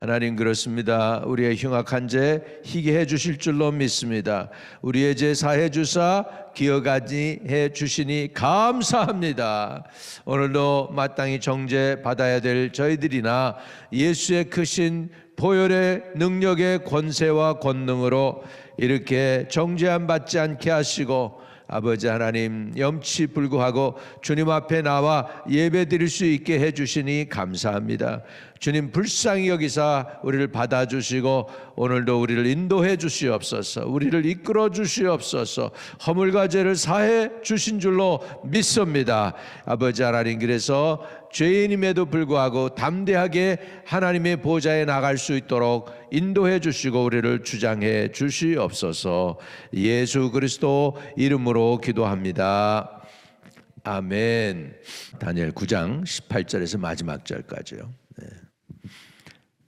하나님, 그렇습니다. 우리의 흉악한 죄 희게 해 주실 줄로 믿습니다. 우리의 죄 사해 주사 기억하니 해 주시니 감사합니다. 오늘도 마땅히 정죄 받아야 될 저희들이나 예수의 크신 보혈의 능력의 권세와 권능으로 이렇게 정죄함 받지 않게 하시고, 아버지 하나님, 염치 불구하고 주님 앞에 나와 예배 드릴 수 있게 해주시니 감사합니다. 주님, 불쌍히 여기사 우리를 받아주시고 오늘도 우리를 인도해 주시옵소서. 우리를 이끌어 주시옵소서. 허물과 죄를 사해 주신 줄로 믿습니다. 아버지 하나님, 그래서 죄인임에도 불구하고 담대하게 하나님의 보좌에 나갈 수 있도록 인도해 주시고 우리를 주장해 주시옵소서. 예수 그리스도 이름으로 기도합니다. 아멘. 다니엘 9장 18절에서 마지막 절까지요. 네.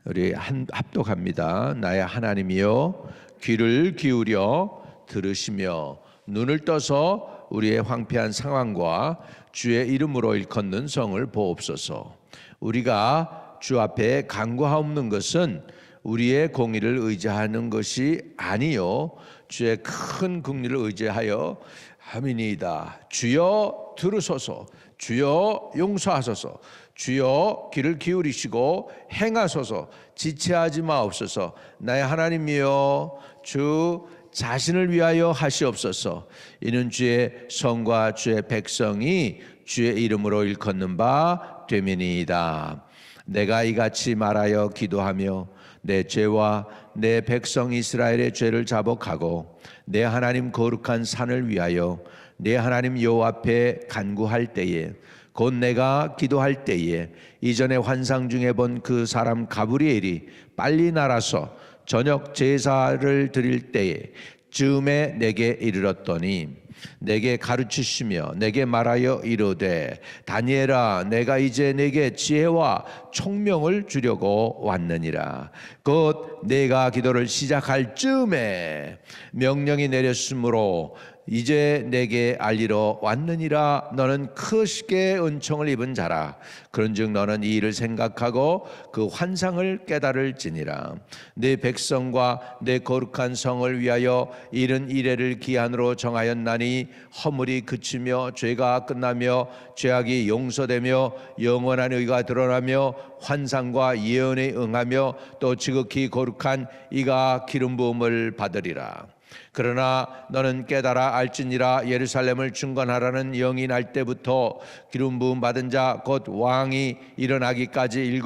우리 합독합니다. 나의 하나님이여, 귀를 기울여 들으시며 눈을 떠서 우리의 황폐한 상황과 주의 이름으로 일컫는 성을 보옵소서. 우리가 주 앞에 간구하옵는 것은 우리의 공의를 의지하는 것이 아니요 주의 큰 긍휼을 의지하여 함이니이다. 주여 들으소서. 주여 용서하소서. 주여 귀를 기울이시고 행하소서. 지체하지 마옵소서. 나의 하나님이여, 주 자신을 위하여 하시옵소서. 이는 주의 성과 주의 백성이 주의 이름으로 일컫는 바 됨이니이다. 내가 이같이 말하여 기도하며 내 죄와 내 백성 이스라엘의 죄를 자복하고 내 하나님 거룩한 산을 위하여 내 하나님 여호와 앞에 간구할 때에, 곧 내가 기도할 때에 이전에 환상 중에 본 그 사람 가브리엘이 빨리 날아서 저녁 제사를 드릴 때에 즈음에 내게 이르렀더니 내게 가르치시며 내게 말하여 이르되, 다니엘아, 내가 이제 내게 지혜와 총명을 주려고 왔느니라. 곧 내가 기도를 시작할 즈음에 명령이 내렸으므로 이제 내게 알리러 왔느니라. 너는 크게 은총을 입은 자라. 그런즉 너는 이 일을 생각하고 그 환상을 깨달을지니라. 내 백성과 내 거룩한 성을 위하여 이른 이래를 기한으로 정하였나니 허물이 그치며 죄가 끝나며 죄악이 용서되며 영원한 의가 드러나며 환상과 예언에 응하며 또 지극히 거룩한 이가 기름 부음을 받으리라. 그러나 너는 깨달아 알지니라. 예루살렘을 중건하라는 영이 날 때부터 기름 부음 받은 자 곧 왕이 일어나기까지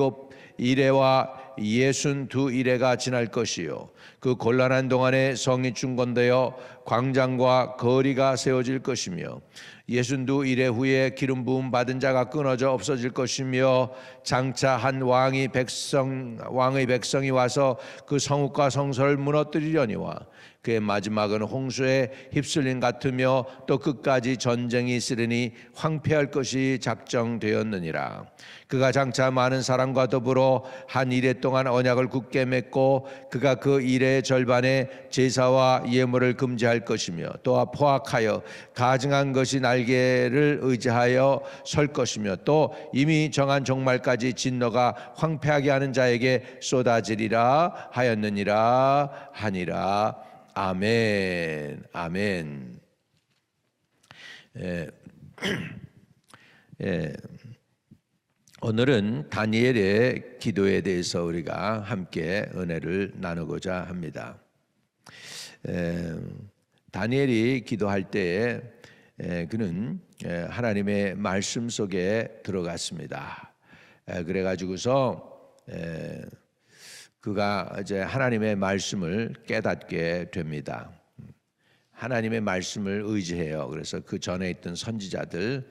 7이레와 62이레가 지날 것이요, 그 곤란한 동안에 성이 중건되어 광장과 거리가 세워질 것이며 62이레 후에 기름 부음 받은 자가 끊어져 없어질 것이며, 장차 한 왕의 백성이 와서 그 성읍과 성소를 무너뜨리려니와 그의 마지막은 홍수에 휩쓸린 같으며 또 끝까지 전쟁이 있으리니 황폐할 것이 작정되었느니라. 그가 장차 많은 사람과 더불어 한 이레 동안 언약을 굳게 맺고 그가 그 이레의 절반에 제사와 예물을 금지할 것이며 또 포악하여 가증한 것이 날개를 의지하여 설 것이며 또 이미 정한 종말까지 진노가 황폐하게 하는 자에게 쏟아지리라 하였느니라 하니라. 아멘. 아멘. 오늘은 다니엘의 기도에 대해서 우리가 함께 은혜를 나누고자 합니다. 다니엘이 기도할 때에 그는 하나님의 말씀 속에 들어갔습니다. 그래가지고서 그가 이제 하나님의 말씀을 깨닫게 됩니다. 하나님의 말씀을 의지해요. 그래서 그 전에 있던 선지자들,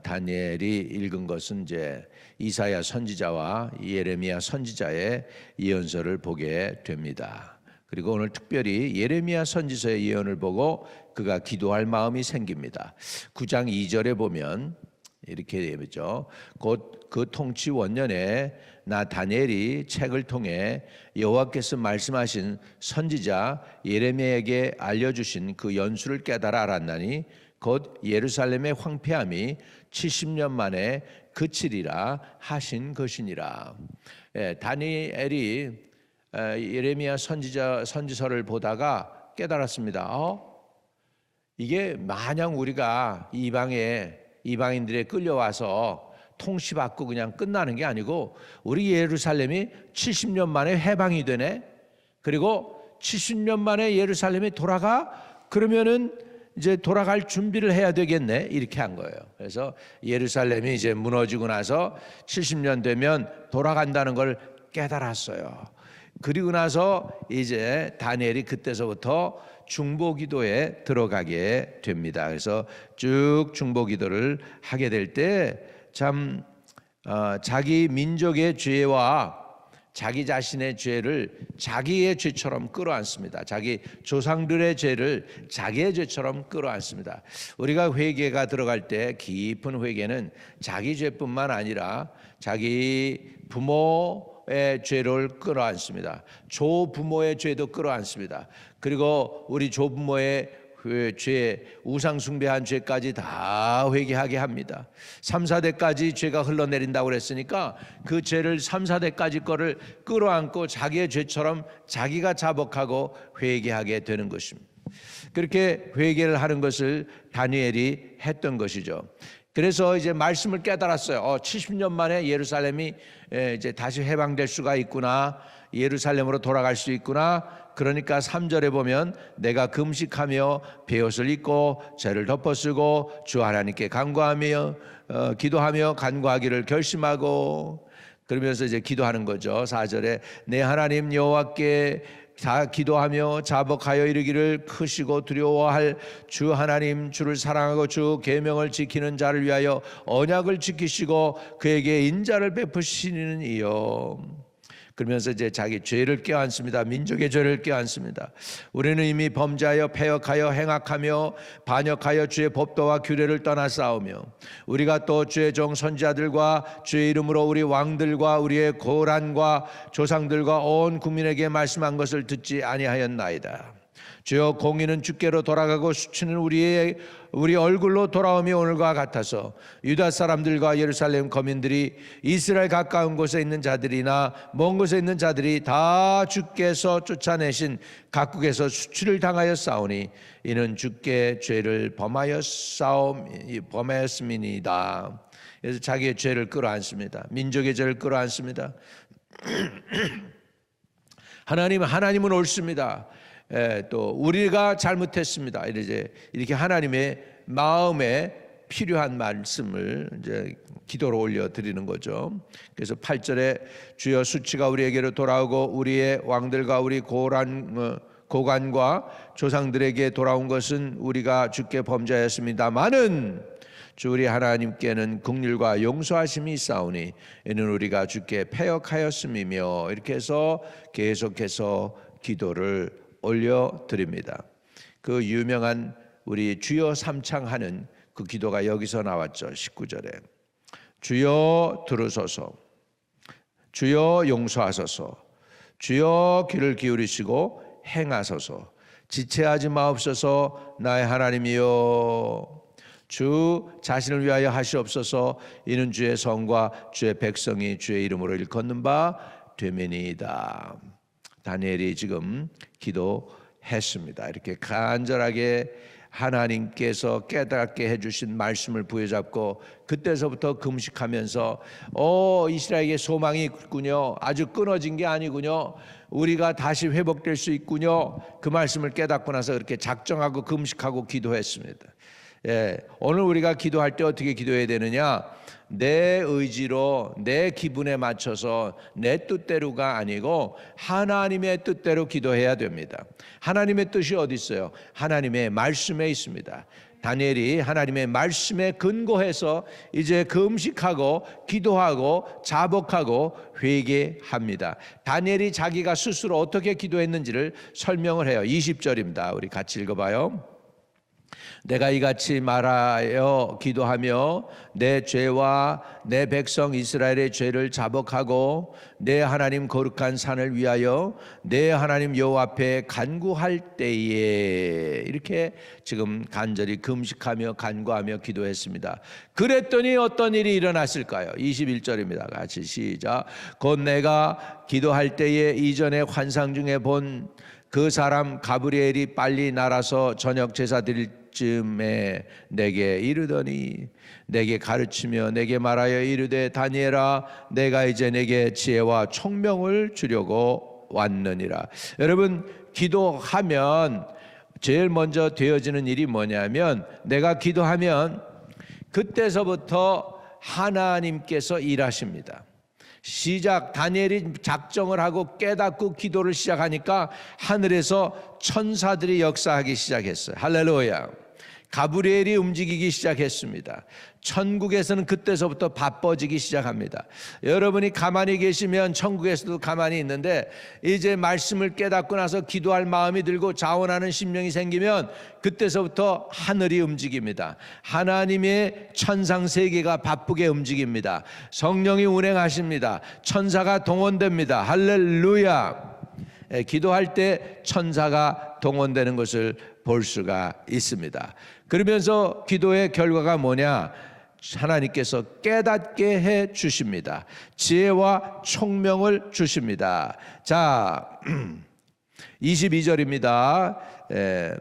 다니엘이 읽은 것은 이제 이사야 선지자와 예레미야 선지자의 예언서를 보게 됩니다. 그리고 오늘 특별히 예레미야 선지서의 예언을 보고 그가 기도할 마음이 생깁니다. 9장 2절에 보면 이렇게 되죠. 곧 그 통치 원년에 나 다니엘이 책을 통해 여호와께서 말씀하신 선지자 예레미야에게 알려주신 그 연수를 깨달아 알았나니 곧 예루살렘의 황폐함이 70년 만에 그치리라 하신 것이니라. 다니엘이 예레미야 선지서를 보다가 깨달았습니다. 이게 마냥 우리가 이방인들에 끌려와서 통치받고 그냥 끝나는 게 아니고 우리 예루살렘이 70년 만에 해방이 되네. 그리고 70년 만에 예루살렘이 돌아가? 그러면은 이제 돌아갈 준비를 해야 되겠네. 이렇게 한 거예요. 그래서 예루살렘이 이제 무너지고 나서 70년 되면 돌아간다는 걸 깨달았어요. 그리고 나서 이제 다니엘이 그때서부터 중보기도에 들어가게 됩니다. 그래서 쭉 중보기도를 하게 될 때 참 자기 민족의 죄와 자기 자신의 죄를 자기의 죄처럼 끌어안습니다. 자기 조상들의 죄를 자기의 죄처럼 끌어안습니다. 우리가 회개가 들어갈 때 깊은 회개는 자기 죄뿐만 아니라 자기 부모의 죄를 끌어안습니다. 조부모의 죄도 끌어안습니다. 그리고 우리 조부모의 죄, 우상 숭배한 죄까지 다 회개하게 합니다. 3, 4대까지 죄가 흘러내린다고 그랬으니까 그 죄를 3, 4대까지 거를 끌어안고 자기의 죄처럼 자기가 자복하고 회개하게 되는 것입니다. 그렇게 회개를 하는 것을 다니엘이 했던 것이죠. 그래서 이제 말씀을 깨달았어요. 70년 만에 예루살렘이 이제 다시 해방될 수가 있구나. 예루살렘으로 돌아갈 수 있구나. 그러니까 3절에 보면 내가 금식하며 베옷을 입고 죄를 덮어쓰고 주 하나님께 간구하며 기도하며 간구하기를 결심하고, 그러면서 이제 기도하는 거죠. 4절에 내 하나님 여호와께 다 기도하며 자복하여 이르기를 크시고 두려워할 주 하나님 주를 사랑하고 주 계명을 지키는 자를 위하여 언약을 지키시고 그에게 인자를 베푸시는 이요. 그러면서 이제 자기 죄를 껴안습니다. 민족의 죄를 껴안습니다. 우리는 이미 범죄하여 패역하여 행악하며 반역하여 주의 법도와 규례를 떠나 싸우며 우리가 또 주의 종 선지자들과 주의 이름으로 우리 왕들과 우리의 고란과 조상들과 온 국민에게 말씀한 것을 듣지 아니하였나이다. 주여 공의는 주께로 돌아가고 수치는 우리 얼굴로 돌아오며 오늘과 같아서 유다 사람들과 예루살렘 거민들이 이스라엘 가까운 곳에 있는 자들이나 먼 곳에 있는 자들이 다 주께서 쫓아내신 각국에서 수치를 당하여 싸우니 이는 주께 죄를 범하였음이니이다. 그래서 자기의 죄를 끌어안습니다. 민족의 죄를 끌어안습니다. 하나님은 옳습니다. 또 우리가 잘못했습니다. 이렇게 하나님의 마음에 필요한 말씀을 이제 기도로 올려 드리는 거죠. 그래서 8절에 주여 수치가 우리에게로 돌아오고 우리의 왕들과 우리 고관과 조상들에게 돌아온 것은 우리가 주께 범죄하였습니다마는 주 우리 하나님께는 긍휼과 용서하심이 있사오니 이는 우리가 주께 패역하였음이며, 이렇게 해서 계속해서 기도를 올려드립니다. 그 유명한 우리 주여 삼창하는 그 기도가 여기서 나왔죠. 19절에 주여 들으소서, 주여 용서하소서, 주여 귀를 기울이시고 행하소서, 지체하지 마옵소서. 나의 하나님이여 주 자신을 위하여 하시옵소서. 이는 주의 성과 주의 백성이 주의 이름으로 일컫는 바 되매니이다. 다니엘이 지금 기도했습니다. 이렇게 간절하게 하나님께서 깨닫게 해주신 말씀을 부여잡고 그때서부터 금식하면서 이스라엘의 소망이 있군요. 아주 끊어진 게 아니군요. 우리가 다시 회복될 수 있군요. 그 말씀을 깨닫고 나서 그렇게 작정하고 금식하고 기도했습니다. 오늘 우리가 기도할 때 어떻게 기도해야 되느냐? 내 의지로 내 기분에 맞춰서 내 뜻대로가 아니고 하나님의 뜻대로 기도해야 됩니다. 하나님의 뜻이 어디 있어요? 하나님의 말씀에 있습니다. 다니엘이 하나님의 말씀에 근거해서 이제 금식하고 기도하고 자복하고 회개합니다. 다니엘이 자기가 스스로 어떻게 기도했는지를 설명을 해요. 20절입니다. 우리 같이 읽어봐요. 내가 이같이 말하여 기도하며 내 죄와 내 백성 이스라엘의 죄를 자복하고 내 하나님 거룩한 산을 위하여 내 하나님 여호와 앞에 간구할 때에, 이렇게 지금 간절히 금식하며 간구하며 기도했습니다. 그랬더니 어떤 일이 일어났을까요? 21절입니다. 같이 시작. 곧 내가 기도할 때에 이전에 환상 중에 본 그 사람 가브리엘이 빨리 날아서 저녁 제사 드릴 쯤에 내게 이르더니, 내게 가르치며 내게 말하여 이르되 다니엘아, 내가 이제 내게 지혜와 총명을 주려고 왔느니라. 여러분, 기도하면 제일 먼저 되어지는 일이 뭐냐면, 내가 기도하면 그때서부터 하나님께서 일하십니다. 시작, 다니엘이 작정을 하고 깨닫고 기도를 시작하니까 하늘에서 천사들이 역사하기 시작했어요. 할렐루야. 가브리엘이 움직이기 시작했습니다. 천국에서는 그때서부터 바빠지기 시작합니다. 여러분이 가만히 계시면 천국에서도 가만히 있는데, 이제 말씀을 깨닫고 나서 기도할 마음이 들고 자원하는 심령이 생기면 그때서부터 하늘이 움직입니다. 하나님의 천상 세계가 바쁘게 움직입니다. 성령이 운행하십니다. 천사가 동원됩니다. 할렐루야. 기도할 때 천사가 동원되는 것을 볼 수가 있습니다. 그러면서 기도의 결과가 뭐냐? 하나님께서 깨닫게 해 주십니다. 지혜와 총명을 주십니다. 자, 22절입니다.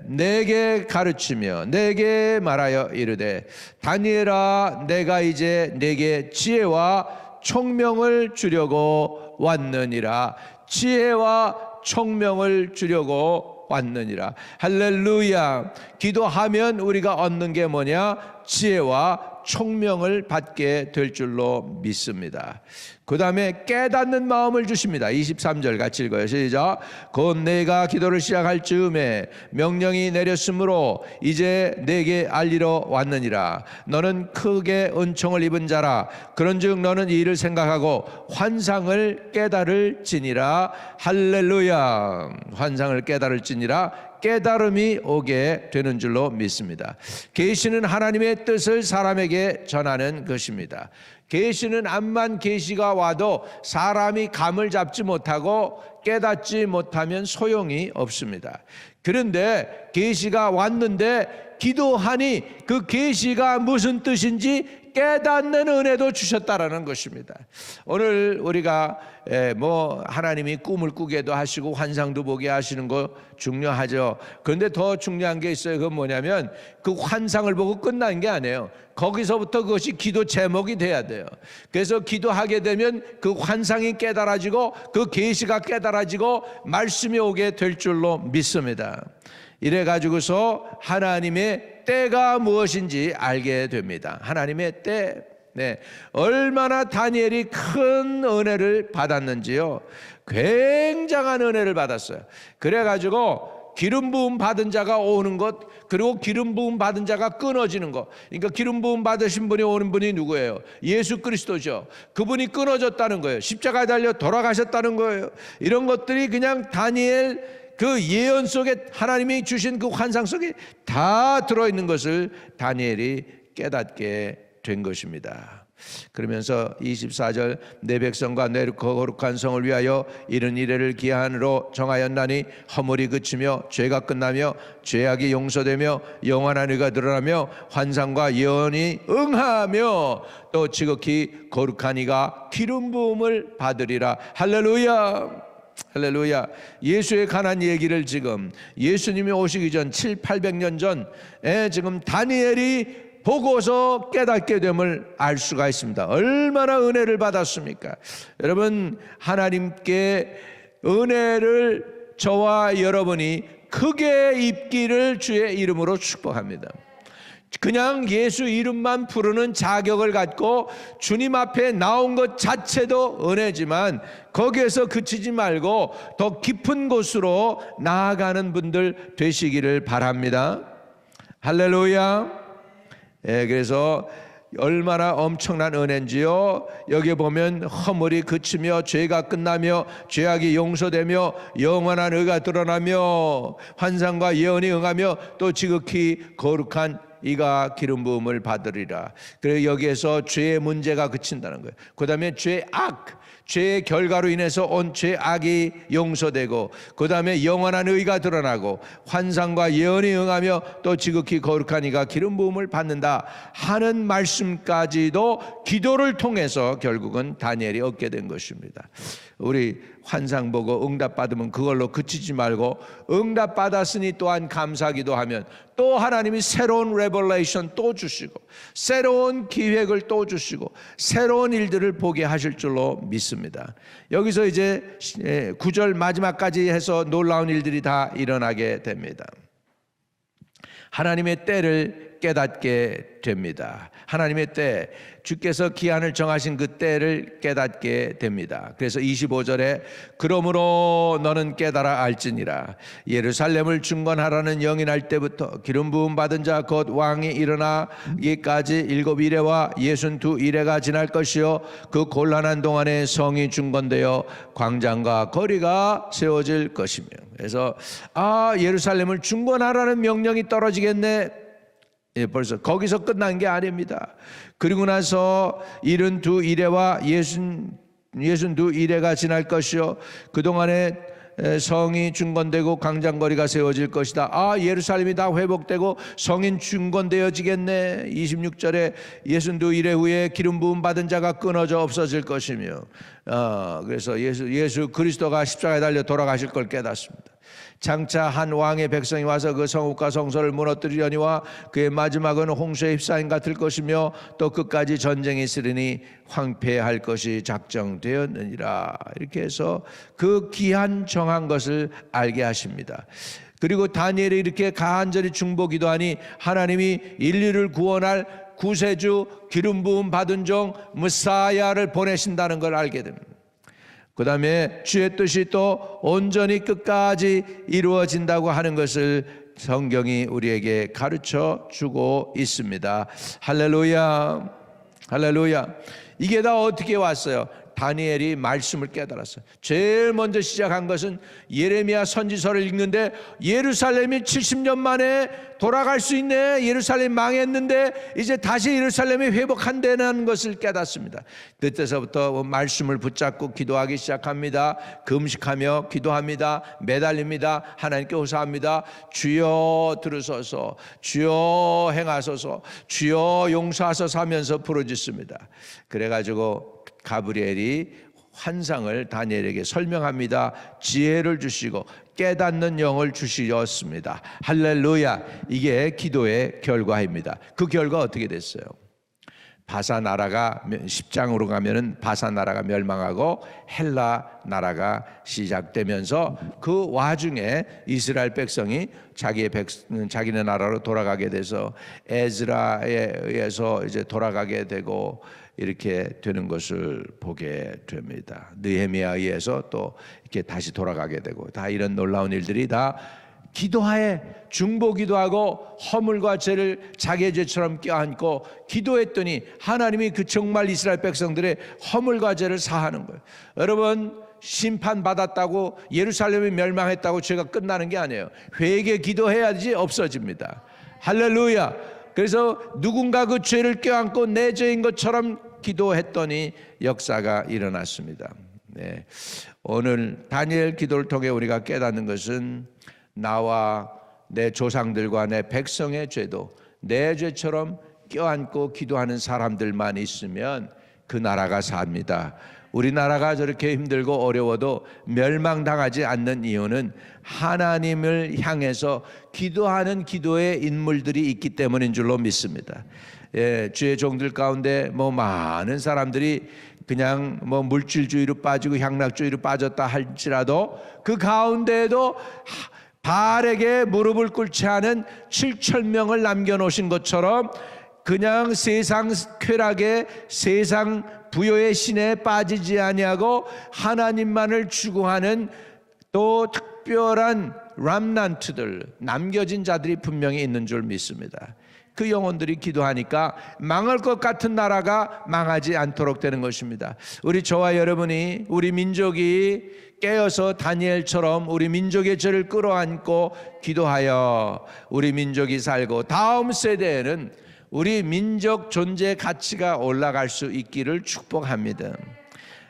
내게 가르치며 내게 말하여 이르되 다니엘아, 내가 이제 내게 지혜와 총명을 주려고 왔느니라. 지혜와 총명을 주려고 왔느니라. 할렐루야. 기도하면 우리가 얻는 게 뭐냐? 지혜와 총명을 받게 될 줄로 믿습니다. 그 다음에 깨닫는 마음을 주십니다. 23절 같이 읽어요. 시작. 곧 내가 기도를 시작할 즈음에 명령이 내렸으므로 이제 내게 알리러 왔느니라. 너는 크게 은총을 입은 자라. 그런즉 너는 이 일을 생각하고 환상을 깨달을지니라. 할렐루야. 환상을 깨달을지니라. 깨달음이 오게 되는 줄로 믿습니다. 계시는 하나님의 뜻을 사람에게 전하는 것입니다. 계시는 암만 계시가 와도 사람이 감을 잡지 못하고 깨닫지 못하면 소용이 없습니다. 그런데 계시가 왔는데 기도하니 그 계시가 무슨 뜻인지 깨닫는 은혜도 주셨다라는 것입니다. 오늘 우리가 하나님이 꿈을 꾸게도 하시고 환상도 보게 하시는 거 중요하죠. 그런데 더 중요한 게 있어요. 그건 뭐냐면 그 환상을 보고 끝난 게 아니에요. 거기서부터 그것이 기도 제목이 돼야 돼요. 그래서 기도하게 되면 그 환상이 깨달아지고 그 계시가 깨달아지고 말씀이 오게 될 줄로 믿습니다. 이래 가지고서 하나님의 때가 무엇인지 알게 됩니다. 하나님의 때. 얼마나 다니엘이 큰 은혜를 받았는지요. 굉장한 은혜를 받았어요. 그래 가지고 기름 부음 받은 자가 오는 것, 그리고 기름 부음 받은 자가 끊어지는 것. 그러니까 기름 부음 받으신 분이 오는 분이 누구예요? 예수 그리스도죠. 그분이 끊어졌다는 거예요. 십자가에 달려 돌아가셨다는 거예요. 이런 것들이 그냥 다니엘 그 예언 속에, 하나님이 주신 그 환상 속에 다 들어있는 것을 다니엘이 깨닫게 된 것입니다. 그러면서 24절 내 백성과 내 거룩한 성을 위하여 이른 이래를 기한으로 정하였나니 허물이 그치며 죄가 끝나며 죄악이 용서되며 영원한 의가 드러나며 환상과 예언이 응하며 또 지극히 거룩한 이가 기름 부음을 받으리라. 할렐루야. 할렐루야. 예수에 관한 얘기를 지금 예수님이 오시기 전 700~800년 전에 지금 다니엘이 보고서 깨닫게 됨을 알 수가 있습니다. 얼마나 은혜를 받았습니까? 여러분, 하나님께 은혜를 저와 여러분이 크게 입기를 주의 이름으로 축복합니다. 그냥 예수 이름만 부르는 자격을 갖고 주님 앞에 나온 것 자체도 은혜지만 거기에서 그치지 말고 더 깊은 곳으로 나아가는 분들 되시기를 바랍니다. 할렐루야. 그래서 얼마나 엄청난 은혜인지요. 여기 보면 허물이 그치며 죄가 끝나며 죄악이 용서되며 영원한 의가 드러나며 환상과 예언이 응하며 또 지극히 거룩한 이가 기름 부음을 받으리라. 그래서 여기에서 죄의 문제가 그친다는 거예요. 그 다음에 죄의 결과로 인해서 온 죄악이 용서되고, 그 다음에 영원한 의가 드러나고 환상과 예언이 응하며 또 지극히 거룩한 이가 기름 부음을 받는다 하는 말씀까지도 기도를 통해서 결국은 다니엘이 얻게 된 것입니다. 우리 환상 보고 응답 받으면 그걸로 그치지 말고, 응답 받았으니 또한 감사기도 하면 또 하나님이 새로운 레벨레이션 또 주시고 새로운 기획을 또 주시고 새로운 일들을 보게 하실 줄로 믿습니다. 여기서 이제 9절 마지막까지 해서 놀라운 일들이 다 일어나게 됩니다. 하나님의 때를 깨닫게 됩니다. 하나님의 때, 주께서 기한을 정하신 그 때를 깨닫게 됩니다. 그래서 25절에 그러므로 너는 깨달아 알지니라. 예루살렘을 중건하라는 영이 날 때부터 기름 부음 받은 자 곧 왕이 일어나기까지 7이레와 62이레가 지날 것이요 그 곤란한 동안에 성이 중건되어 광장과 거리가 세워질 것이며. 그래서 예루살렘을 중건하라는 명령이 떨어지겠네. 벌써 거기서 끝난 게 아닙니다. 그리고 나서 72이레와 62이레가 지날 것이요 그동안에 성이 중건되고 광장거리가 세워질 것이다. 예루살렘이 다 회복되고 성인 중건되어지겠네. 26절에 62이레 후에 기름 부음 받은 자가 끊어져 없어질 것이며, 그래서 예수 그리스도가 십자가에 달려 돌아가실 걸 깨닫습니다. 장차 한 왕의 백성이 와서 그 성읍과 성소를 무너뜨리려니와 그의 마지막은 홍수에 휩싸인 같을 것이며 또 끝까지 전쟁이 있으리니 황폐할 것이 작정되었느니라. 이렇게 해서 그 기한 정한 것을 알게 하십니다. 그리고 다니엘이 이렇게 간절히 중보기도하니 하나님이 인류를 구원할 구세주 기름 부음 받은 종 메사야를 보내신다는 걸 알게 됩니다. 그 다음에 주의 뜻이 또 온전히 끝까지 이루어진다고 하는 것을 성경이 우리에게 가르쳐 주고 있습니다. 할렐루야, 할렐루야. 이게 다 어떻게 왔어요? 다니엘이 말씀을 깨달았어요. 제일 먼저 시작한 것은 예레미야 선지서를 읽는데 예루살렘이 70년 만에 돌아갈 수 있네. 예루살렘 망했는데 이제 다시 예루살렘이 회복한다는 것을 깨닫습니다. 그때서부터 말씀을 붙잡고 기도하기 시작합니다. 금식하며 기도합니다. 매달립니다. 하나님께 호소합니다. 주여 들으소서, 주여 행하소서, 주여 용서하소서 하면서 부르짖습니다. 그래가지고 가브리엘이 환상을 다니엘에게 설명합니다. 지혜를 주시고 깨닫는 영을 주시었습니다. 할렐루야. 이게 기도의 결과입니다. 그 결과 어떻게 됐어요? 바사 나라가 10장으로 가면은 바사 나라가 멸망하고 헬라 나라가 시작되면서 그 와중에 이스라엘 백성이 자기네 나라로 돌아가게 돼서 에즈라에 의해서 이제 돌아가게 되고 이렇게 되는 것을 보게 됩니다. 느헤미야에 의해서 또 이렇게 다시 돌아가게 되고, 다 이런 놀라운 일들이 다 기도하에 중보기도하고 허물과 죄를 자기의 죄처럼 껴안고 기도했더니 하나님이 그 정말 이스라엘 백성들의 허물과 죄를 사하는 거예요. 여러분, 심판받았다고 예루살렘이 멸망했다고 죄가 끝나는 게 아니에요. 회개 기도해야지 없어집니다. 할렐루야. 그래서 누군가 그 죄를 껴안고 내 죄인 것처럼 기도했더니 역사가 일어났습니다. 네. 오늘 다니엘 기도를 통해 우리가 깨닫는 것은 나와 내 조상들과 내 백성의 죄도 내 죄처럼 껴안고 기도하는 사람들만 있으면 그 나라가 삽니다. 우리나라가 저렇게 힘들고 어려워도 멸망당하지 않는 이유는 하나님을 향해서 기도하는 기도의 인물들이 있기 때문인 줄로 믿습니다. 주의 종들 가운데 많은 사람들이 그냥 물질주의로 빠지고 향락주의로 빠졌다 할지라도 그 가운데에도 바알에게 무릎을 꿇지 않은 7,000명을 남겨놓으신 것처럼 그냥 세상 쾌락에 세상 부요의 신에 빠지지 아니하고 하나님만을 추구하는 또 특별한 람난트들, 남겨진 자들이 분명히 있는 줄 믿습니다. 그 영혼들이 기도하니까 망할 것 같은 나라가 망하지 않도록 되는 것입니다. 우리 저와 여러분이, 우리 민족이 깨어서 다니엘처럼 우리 민족의 죄를 끌어안고 기도하여 우리 민족이 살고 다음 세대에는 우리 민족 존재 가치가 올라갈 수 있기를 축복합니다.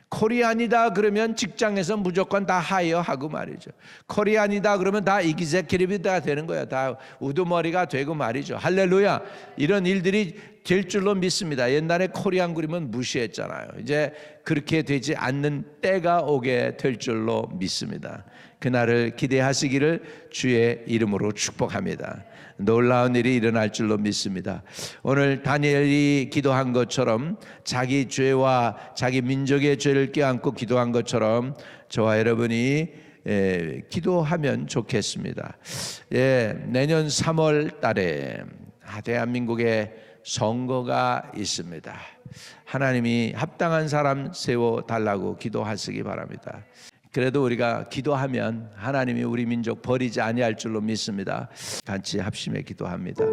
코리안이다 그러면 직장에서 무조건 다 하이어하고 말이죠. 코리안이다 그러면 다 이기제키리비가 되는 거야. 다 우두머리가 되고 말이죠. 할렐루야. 이런 일들이 될 줄로 믿습니다. 옛날에 코리안 그리면 무시했잖아요. 이제 그렇게 되지 않는 때가 오게 될 줄로 믿습니다. 그날을 기대하시기를 주의 이름으로 축복합니다. 놀라운 일이 일어날 줄로 믿습니다. 오늘 다니엘이 기도한 것처럼 자기 죄와 자기 민족의 죄를 껴안고 기도한 것처럼 저와 여러분이 기도하면 좋겠습니다. 내년 3월 달에 대한민국에 선거가 있습니다. 하나님이 합당한 사람 세워달라고 기도하시기 바랍니다. 그래도 우리가 기도하면 하나님이 우리 민족 버리지 아니할 줄로 믿습니다. 같이 합심해 기도합니다.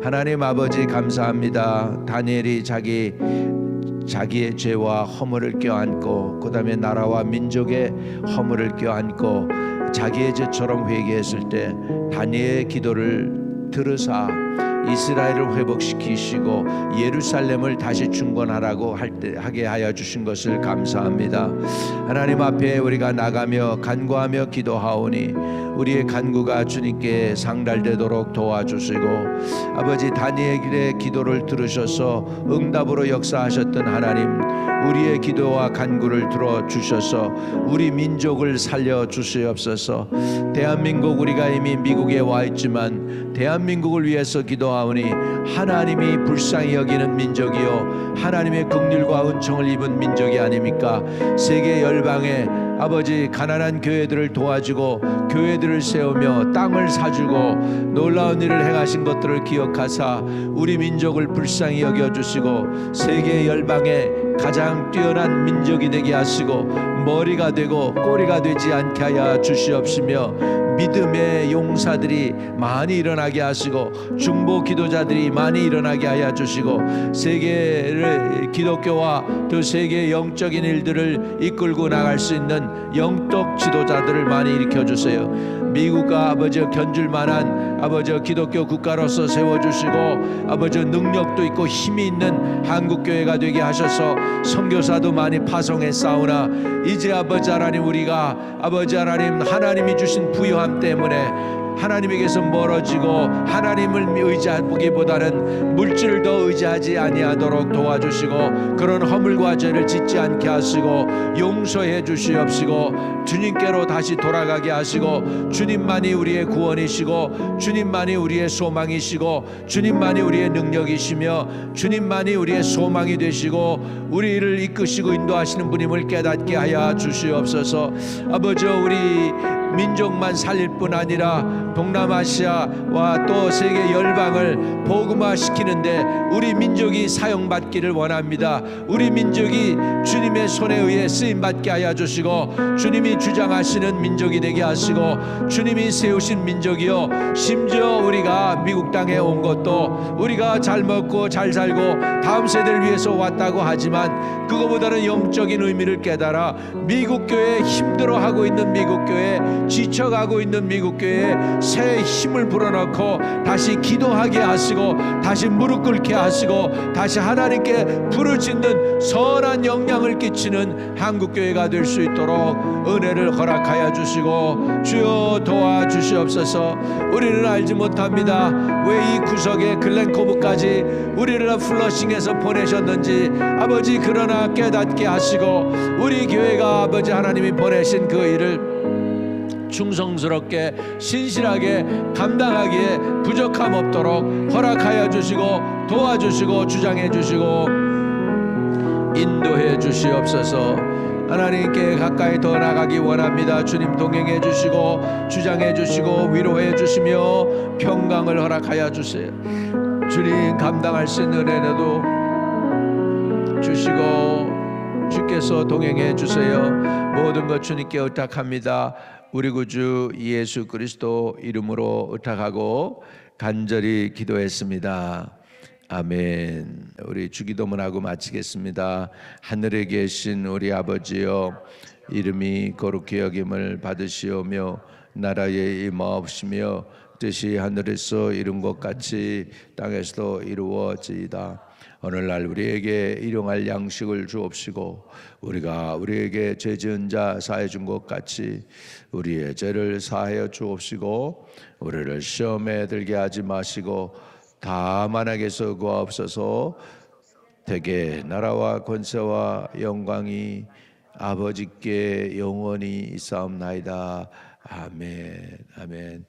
하나님 아버지 감사합니다. 다니엘이 자기의 죄와 허물을 껴안고 그 다음에 나라와 민족의 허물을 껴안고 자기의 죄처럼 회개했을 때 다니엘의 기도를 들으사 이스라엘을 회복시키시고 예루살렘을 다시 중건하라고 하게 하여 주신 것을 감사합니다. 하나님 앞에 우리가 나가며 간구하며 기도하오니 우리의 간구가 주님께 상달되도록 도와주시고 아버지 다니엘의 기도를 들으셔서 응답으로 역사하셨던 하나님, 우리의 기도와 간구를 들어주셔서 우리 민족을 살려주시옵소서. 대한민국, 우리가 이미 미국에 와 있지만 대한민국을 위해서 기도하오니 하나님이 불쌍히 여기는 민족이요 하나님의 긍휼과 은총을 입은 민족이 아닙니까? 세계 열방에 아버지 가난한 교회들을 도와주고 교회들을 세우며 땅을 사주고 놀라운 일을 행하신 것들을 기억하사 우리 민족을 불쌍히 여겨주시고 세계 열방에 가장 뛰어난 민족이 되게 하시고 머리가 되고 꼬리가 되지 않게 하여 주시옵시며 믿음의 용사들이 많이 일어나게 하시고 중보 기도자들이 많이 일어나게 하여 주시고 세계를 기독교와 또 세계의 영적인 일들을 이끌고 나갈 수 있는 영적 지도자들을 많이 일으켜 주세요. 미국과 아버지 견줄 만한 아버지 기독교 국가로서 세워주시고 아버지 능력도 있고 힘이 있는 한국교회가 되게 하셔서 선교사도 많이 파송해 싸우나 이제 아버지 하나님 우리가 아버지 하나님 하나님이 주신 부유함 때문에 하나님에게서 멀어지고 하나님을 의지하기보다는 물질을 더 의지하지 아니하도록 도와주시고 그런 허물과 죄를 짓지 않게 하시고 용서해 주시옵시고 주님께로 다시 돌아가게 하시고 주님만이 우리의 구원이시고 주님만이 우리의 소망이시고 주님만이 우리의 능력이시며 주님만이 우리의 소망이 되시고 우리를 이끄시고 인도하시는 분임을 깨닫게 하여 주시옵소서. 아버지 우리 민족만 살릴 뿐 아니라 동남아시아와 또 세계 열방을 복음화시키는데 우리 민족이 사용받기를 원합니다. 우리 민족이 주님의 손에 의해 쓰임받게 하여 주시고 주님이 주장하시는 민족이 되게 하시고 주님이 세우신 민족이요 심지어 우리가 미국 땅에 온 것도 우리가 잘 먹고 잘 살고 다음 세대를 위해서 왔다고 하지만 그거보다는 영적인 의미를 깨달아 미국 교회에 힘들어하고 있는 미국 교회 지쳐가고 있는 미국 교회에 새 힘을 불어넣고 다시 기도하게 하시고 다시 무릎 꿇게 하시고 다시 하나님께 부르짖는 선한 영향을 끼치는 한국교회가 될 수 있도록 은혜를 허락하여 주시고 주여 도와주시옵소서. 우리는 알지 못합니다. 왜 이 구석에 글렌코브까지 우리를 플러싱해서 보내셨는지 아버지 그러나 깨닫게 하시고 우리 교회가 아버지 하나님이 보내신 그 일을 충성스럽게 신실하게 감당하기에 부족함 없도록 허락하여 주시고 도와주시고 주장해 주시고 인도해 주시옵소서. 하나님께 가까이 더 나가기 원합니다. 주님 동행해 주시고 주장해 주시고 위로해 주시며 평강을 허락하여 주세요. 주님 감당할 수 있는 은혜도 주시고 주께서 동행해 주세요. 모든 것 주님께 의탁합니다. 우리 구주 예수 그리스도 이름으로 의탁하고 간절히 기도했습니다. 아멘. 우리 주기도문 하고 마치겠습니다. 하늘에 계신 우리 아버지여, 이름이 거룩히 여김을 받으시오며 나라에 임하옵시며 뜻이 하늘에서 이룬 것 같이 땅에서도 이루어지이다. 오늘날 우리에게 일용할 양식을 주옵시고 우리가 우리에게 죄 지은 자 사해 준 것 같이 우리의 죄를 사하여 주옵시고 우리를 시험에 들게 하지 마시고 다만 악에서 구하옵소서. 대개 나라와 권세와 영광이 아버지께 영원히 있사옵나이다. 아멘. 아멘.